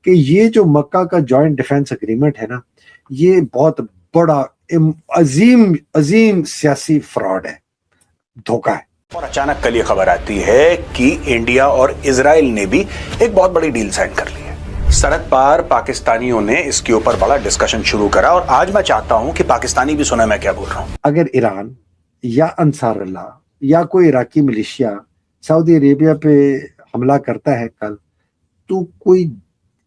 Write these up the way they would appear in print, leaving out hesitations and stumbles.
کہ یہ جو مکہ کا جوائنٹ ڈیفنس اگریمنٹ ہے نا، یہ بہت بڑا عظیم سیاسی فراڈ ہے، دھوکہ ہے۔ اور اچانک کل یہ خبر آتی ہے کہ انڈیا اور اسرائیل نے بھی ایک بہت بڑی ڈیل سائن کر لی ہے۔ سرحد پار پاکستانیوں نے اس کے اوپر بڑا ڈسکشن شروع کرا، اور آج میں چاہتا ہوں کہ پاکستانی بھی سنیں میں کیا بول رہا ہوں۔ اگر ایران یا انصار اللہ یا کوئی عراقی ملیشیا سعودی عربیہ پہ حملہ کرتا ہے کل، تو کوئی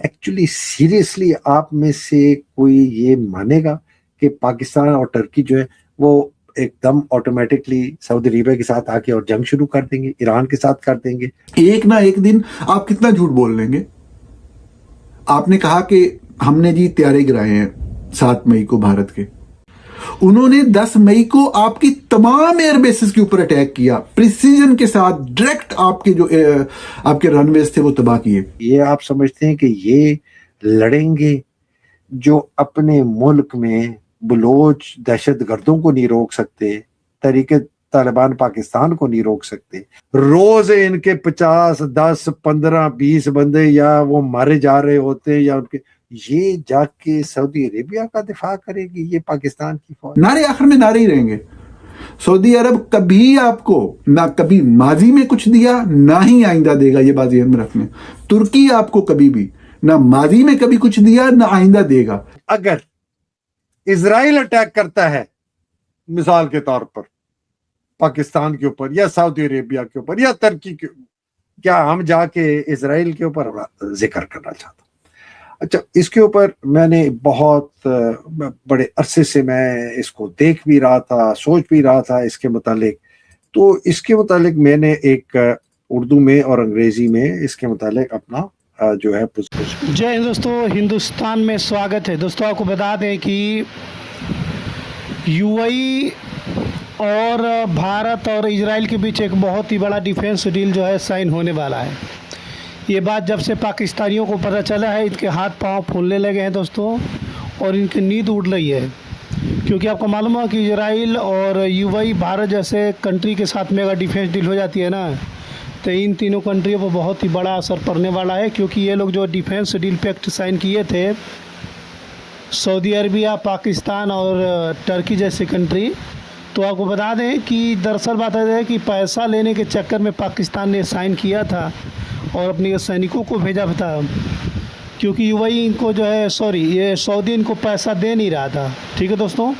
ایکچولی سیریسلی آپ میں سے کوئی یہ مانے گا کہ پاکستان اور ٹرکی جو ہے وہ ایک دم آٹومیٹکلی سعودی عربیہ کے ساتھ آ کے اور جنگ شروع کر دیں گے، ایران کے ساتھ کر دیں گے؟ ایک نہ ایک دن آپ کتنا جھوٹ بول لیں گے؟ آپ نے کہا کہ ہم نے جی طیارے گرائے ہیں 7 مئی کو بھارت کے، انہوں نے 10 مئی کو آپ کی تمام ایئر بیسز کے اوپر اٹیک کیا، پریسیجن کے ساتھ ڈائریکٹ آپ کے جو آپ کے رن ویز تھے وہ تباہ کیے۔ یہ آپ سمجھتے ہیں کہ یہ لڑیں گے جو اپنے ملک میں بلوچ دہشت گردوں کو نہیں روک سکتے، تحریک طالبان پاکستان کو نہیں روک سکتے، روز ان کے 50 10 15 20 بندے یا وہ مارے جا رہے ہوتے ہیں، یا ان کے یہ جا کے سعودی عربیہ کا دفاع کرے گی یہ پاکستان کی فوج؟ نعرے آخر میں نعرے ہی رہیں گے۔ سعودی عرب کبھی آپ کو نہ کبھی ماضی میں کچھ دیا، نہ ہی آئندہ دے گا، یہ بات ذہن میں رکھنا۔ ترکی آپ کو کبھی بھی نہ ماضی میں کبھی کچھ دیا، نہ آئندہ دے گا۔ اگر اسرائیل اٹیک کرتا ہے مثال کے طور پر پاکستان کے اوپر یا سعودی عربیہ کے اوپر یا ترکی کے، کیا ہم جا کے اسرائیل کے اوپر ذکر کرنا چاہتا ہوں؟ اچھا، اس کے اوپر میں نے بہت بڑے عرصے سے میں اس کو دیکھ بھی رہا تھا، سوچ بھی رہا تھا اس کے متعلق۔ تو اس کے متعلق میں نے ایک اردو میں اور انگریزی میں اس کے متعلق اپنا جو ہے جے ہند دوستو، ہندوستان میں سواگت ہے۔ دوستو آپ کو بتا دیں کہ یو اے ای اور بھارت اور اسرائیل کے بیچ ایک بہت ہی بڑا ڈیفینس ڈیل جو ہے سائن ہونے والا ہے۔ یہ بات جب سے پاکستانیوں کو پتہ چلا ہے، ان کے ہاتھ پاؤں پھولنے لگے ہیں دوستوں، اور ان کی نیند اڑ رہی ہے، کیونکہ آپ کو معلوم ہے کہ اسرائیل اور یو اے ای بھارت جیسے کنٹری کے ساتھ میں اگر ڈیفینس ڈیل ہو جاتی ہے نا، تو ان تینوں کنٹریوں پر بہت ہی بڑا اثر پڑنے والا ہے، کیونکہ یہ لوگ جو ڈیفینس ڈیل پیکٹ سائن کیے تھے، سعودی عربیہ، پاکستان اور ٹرکی جیسی کنٹری، تو آپ کو بتا دیں کہ دراصل بات ہے کہ پیسہ لینے کے چکر میں پاکستان نے سائن کیا تھا اور اپنے سینکوں کو بھیجا تھا، کیونکہ یو اے ای ان کو جو ہے یہ سعودی ان کو پیسہ دے نہیں رہا تھا۔ ٹھیک ہے دوستوں،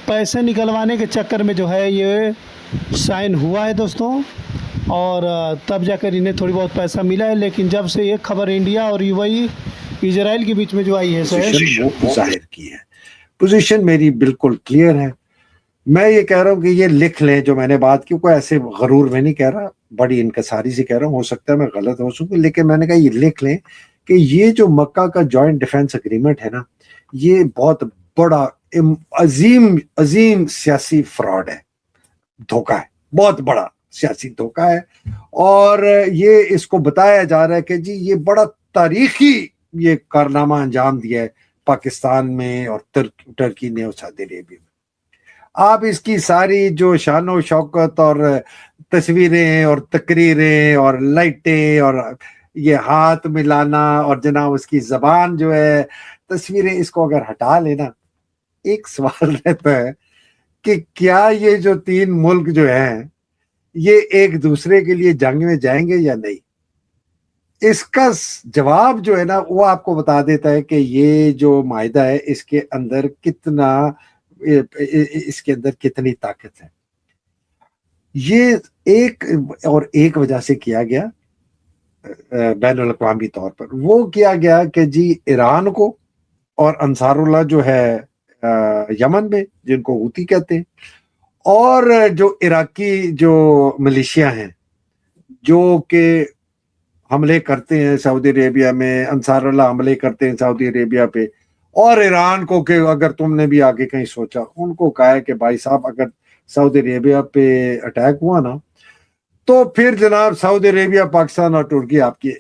پیسے نکلوانے کے چکر میں جو ہے یہ سائن ہوا ہے دوستوں، اور تب جا کر انہیں تھوڑی بہت پیسہ ملا ہے۔ لیکن جب سے یہ خبر انڈیا اور یو اے ای اسرائیل کے بیچ میں جو آئی ہے ظاہر کی ہے، پوزیشن میری بالکل کلیئر ہے۔ میں یہ کہہ رہا ہوں کہ یہ لکھ لیں جو میں نے بات کی، کوئی ایسے غرور میں نہیں کہہ رہا، بڑی انکساری سے کہہ رہا ہوں، ہو سکتا ہے میں غلط ہو سکوں، لیکن میں نے کہا یہ لکھ لیں کہ یہ جو مکہ کا جوائنٹ ڈیفنس اگریمنٹ ہے نا، یہ بہت بڑا عظیم سیاسی فراڈ ہے، دھوکہ ہے، بہت بڑا سیاسی دھوکہ ہے۔ اور یہ اس کو بتایا جا رہا ہے کہ جی یہ بڑا تاریخی یہ کارنامہ انجام دیا ہے پاکستان میں اور ٹرکی نے اور سعودی عربیہ میں۔ آپ اس کی ساری جو شان و شوکت اور تصویریں اور تقریریں اور لائٹیں اور یہ ہاتھ ملانا اور جناب اس کی زبان جو ہے، تصویریں، اس کو اگر ہٹا لینا، ایک سوال رہتا ہے کہ کیا یہ جو 3 ملک جو ہیں یہ ایک دوسرے کے لیے جنگ میں جائیں گے یا نہیں؟ اس کا جواب جو ہے نا وہ آپ کو بتا دیتا ہے کہ یہ جو معاہدہ ہے اس کے اندر کتنی طاقت ہے۔ یہ ایک وجہ سے کیا گیا بین الاقوامی طور پر، وہ کیا گیا کہ جی ایران کو اور انصار اللہ جو ہے یمن میں، جن کو حوثی کہتے ہیں، اور جو عراقی جو ملیشیا ہیں جو کہ حملے کرتے ہیں سعودی عربیہ میں، انصار اللہ حملے کرتے ہیں سعودی عربیہ پہ، اور ایران کو کہ اگر تم نے بھی آگے کہیں سوچا، ان کو کہا ہے کہ بھائی صاحب اگر سعودی عربیہ پہ اٹیک ہوا نا تو پھر جناب سعودی عربیہ، پاکستان اور ترکی آپ کی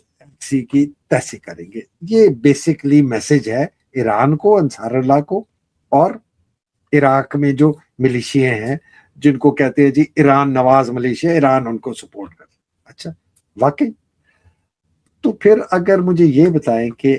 تحسی کریں گے۔ یہ بیسکلی میسج ہے ایران کو، انصار اللہ کو، اور عراق میں جو ملیشیا ہیں جن کو کہتے ہیں جی ایران نواز ملیشیا، ایران ان کو سپورٹ کر۔ اچھا، واقعی تو پھر اگر مجھے یہ بتائیں کہ